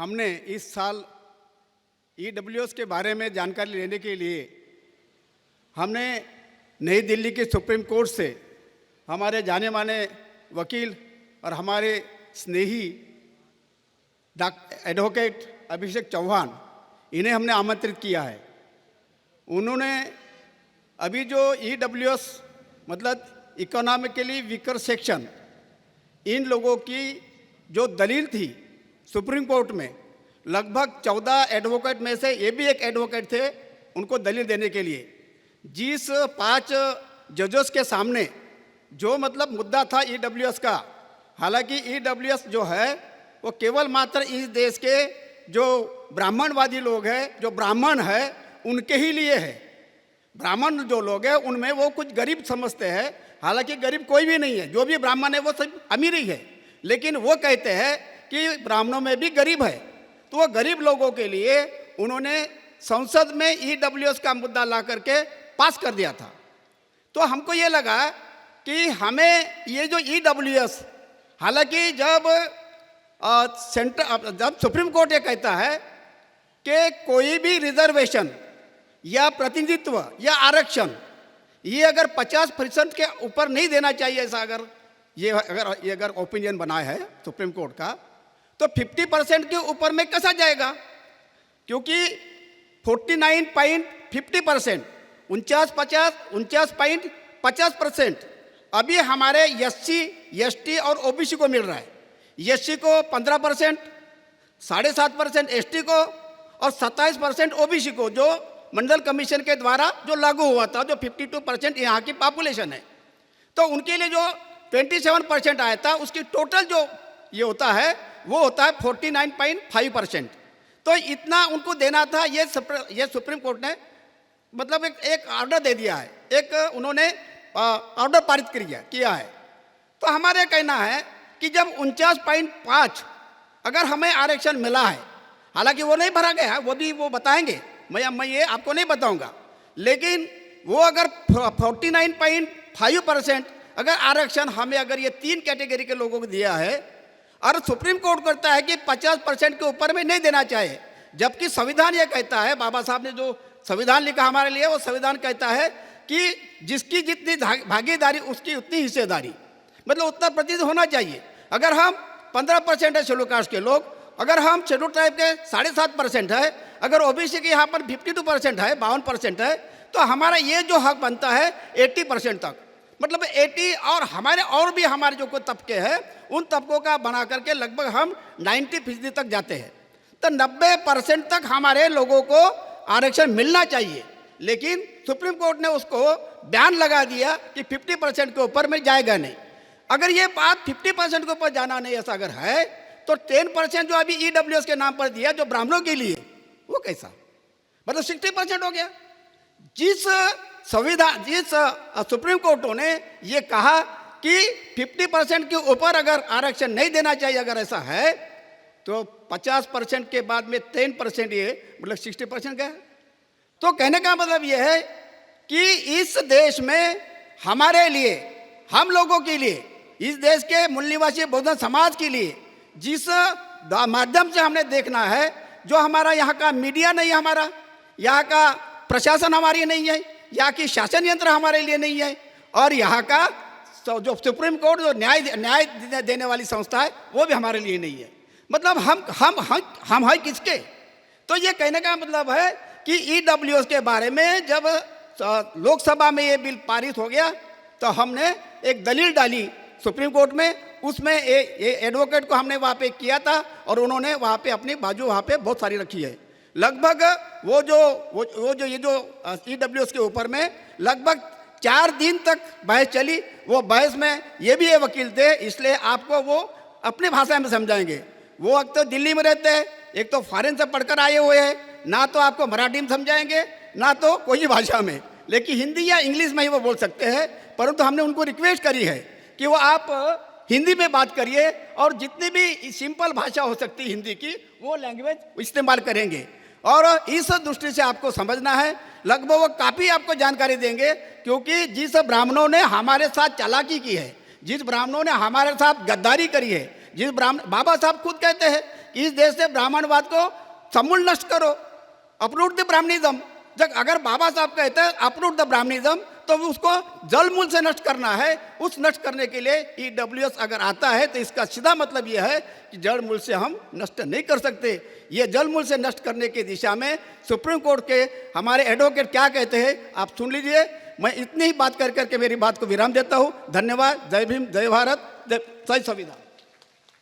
हमने इस साल ईडब्ल्यूएस के बारे में जानकारी लेने के लिए हमने नई दिल्ली के सुप्रीम कोर्ट से हमारे जाने माने वकील और हमारे स्नेही एडवोकेट अभिषेक चौहान, इन्हें हमने आमंत्रित किया है। उन्होंने अभी जो ईडब्ल्यूएस मतलब इकोनॉमिकली वीकर सेक्शन, इन लोगों की जो दलील थी सुप्रीम कोर्ट में, लगभग 14 एडवोकेट में से ये भी एक एडवोकेट थे उनको दलील देने के लिए। जिस 5 जजेस के सामने जो मतलब मुद्दा था ईडब्ल्यूएस का, हालांकि ईडब्ल्यूएस जो है वो केवल मात्र इस देश के जो ब्राह्मणवादी लोग हैं, जो ब्राह्मण है, उनके ही लिए है। ब्राह्मण जो लोग हैं उनमें वो कुछ गरीब समझते हैं, हालांकि गरीब कोई भी नहीं है, जो भी ब्राह्मण है वो सब अमीर ही है। लेकिन वो कहते हैं कि ब्राह्मणों में भी गरीब है, तो वो गरीब लोगों के लिए उन्होंने संसद में ईडब्ल्यूएस का मुद्दा ला करके पास कर दिया था। तो हमको ये लगा कि हमें ये जो ईडब्ल्यूएस, हालांकि जब सुप्रीम कोर्ट ये कहता है कि कोई भी रिजर्वेशन या प्रतिनिधित्व या आरक्षण ये अगर 50% के ऊपर नहीं देना चाहिए, ऐसा अगर ओपिनियन बनाया है सुप्रीम कोर्ट का, तो 50% के ऊपर में कैसा जाएगा? क्योंकि 49.50%, 49.50% अभी हमारे एससी, एसटी और ओबीसी को मिल रहा है। एससी को 15%, 7.5% एसटी को और 27% ओबीसी को, जो मंडल कमीशन के द्वारा जो लागू हुआ था, जो 52% यहाँ की पॉपुलेशन है। तो उनके लिए जो 27% आया था, उसकी टोटल जो ये होता है वो होता है 49.5%। तो इतना उनको देना था। ये सुप्रीम कोर्ट ने मतलब एक ऑर्डर दे दिया है, एक उन्होंने ऑर्डर पारित किया है। तो हमारे कहना है कि जब 49.5 अगर हमें आरक्षण मिला है, हालांकि वो नहीं भरा गया है, वो बताएंगे, मैं ये आपको नहीं बताऊंगा, लेकिन वो अगर 49.5% अगर आरक्षण हमें अगर ये 3 कैटेगरी के लोगों को दिया है, और सुप्रीम कोर्ट करता है कि 50% के ऊपर में नहीं देना चाहिए, जबकि संविधान ये कहता है, बाबा साहब ने जो संविधान लिखा हमारे लिए, वो संविधान कहता है कि जिसकी जितनी भागीदारी उसकी उतनी हिस्सेदारी, मतलब उतना प्रतिशत होना चाहिए। अगर हम 15% है शेड्यूल कास्ट के लोग, अगर हम शेड्यूल ट्राइब के 7.5% है, अगर ओबीसी के यहाँ पर 52% है, 52% है, तो हमारा ये जो हक बनता है 80% तक, मतलब 80, और हमारे और भी हमारे जो कोई तबके हैं उन तबकों का बना करके लगभग हम 90% तक जाते हैं। तो 90% तक हमारे लोगों को आरक्षण मिलना चाहिए, लेकिन सुप्रीम कोर्ट ने उसको बैन लगा दिया कि 50% के ऊपर में जाएगा नहीं। अगर ये बात 50% के ऊपर जाना नहीं ऐसा अगर है, तो 10% जो अभी ईडब्ल्यूएस के नाम पर दिया जो ब्राह्मणों के लिए, वो कैसा, मतलब 60% हो गया। जिस सुप्रीम कोर्टों ने ये कहा कि 50% के ऊपर अगर आरक्षण नहीं देना चाहिए, अगर ऐसा है, तो 50% के बाद में 10% ये मतलब 60% का है। तो कहने का मतलब ये है कि इस देश में हमारे लिए, हम लोगों के लिए, इस देश के मूल निवासी बहुजन समाज के लिए, जिस माध्यम से हमने देखना है, जो हमारा यहाँ का मीडिया नहीं, हमारा यहाँ का प्रशासन हमारी नहीं है, यहाँ की शासन यंत्र हमारे लिए नहीं है, और यहाँ का जो सुप्रीम कोर्ट जो न्याय देने वाली संस्था है वो भी हमारे लिए नहीं है। मतलब हम हैं किसके? तो ये कहने का मतलब है कि ईडब्ल्यूएस के बारे में जब लोकसभा में ये बिल पारित हो गया, तो हमने एक दलील डाली सुप्रीम कोर्ट में, उसमें एडवोकेट को हमने वहाँ पे किया था, और उन्होंने वहाँ पे अपनी बाजू वहाँ पे बहुत सारी रखी है। लगभग वो जो ईडब्ल्यूएस के ऊपर में लगभग 4 दिन तक बहस चली। वो बहस में ये भी ये वकील थे, इसलिए आपको वो अपनी भाषा में समझाएंगे। वो एक तो दिल्ली में रहते हैं, एक तो फॉरेन से पढ़कर आए हुए हैं, ना तो आपको मराठी में समझाएंगे ना तो कोई भाषा में, लेकिन हिंदी या इंग्लिश में ही वो बोल सकते हैं। परंतु हमने उनको रिक्वेस्ट करी है कि वो आप हिंदी में बात करिए, और जितनी भी सिंपल भाषा हो सकती है हिंदी की, वो लैंग्वेज इस्तेमाल करेंगे। और इस दृष्टि से आपको समझना है, लगभग वो काफ़ी आपको जानकारी देंगे, क्योंकि जिस ब्राह्मणों ने हमारे साथ चालाकी की है, जिस ब्राह्मणों ने हमारे साथ गद्दारी करी है, जिस ब्राह्मण बाबा साहब खुद कहते हैं कि इस देश से ब्राह्मणवाद को समूल नष्ट करो, अपरूट द ब्राह्मणिज्म। जब अगर बाबा साहब कहते हैं अपरूट द ब्राह्मणिज्म, तो उसको जल मूल से नष्ट करना है। उस नष्ट करने के लिए ईडब्ल्यूएस अगर आता है तो इसका सीधा मतलब यह है कि जड़ मूल से हम नष्ट नहीं कर सकते। ये जल मूल से नष्ट करने की दिशा में सुप्रीम कोर्ट के हमारे एडवोकेट क्या कहते हैं आप सुन लीजिए। मैं इतनी ही बात कर करके मेरी बात को विराम देता हूँ। धन्यवाद। जय भीम, जय भारत, जय संविधान।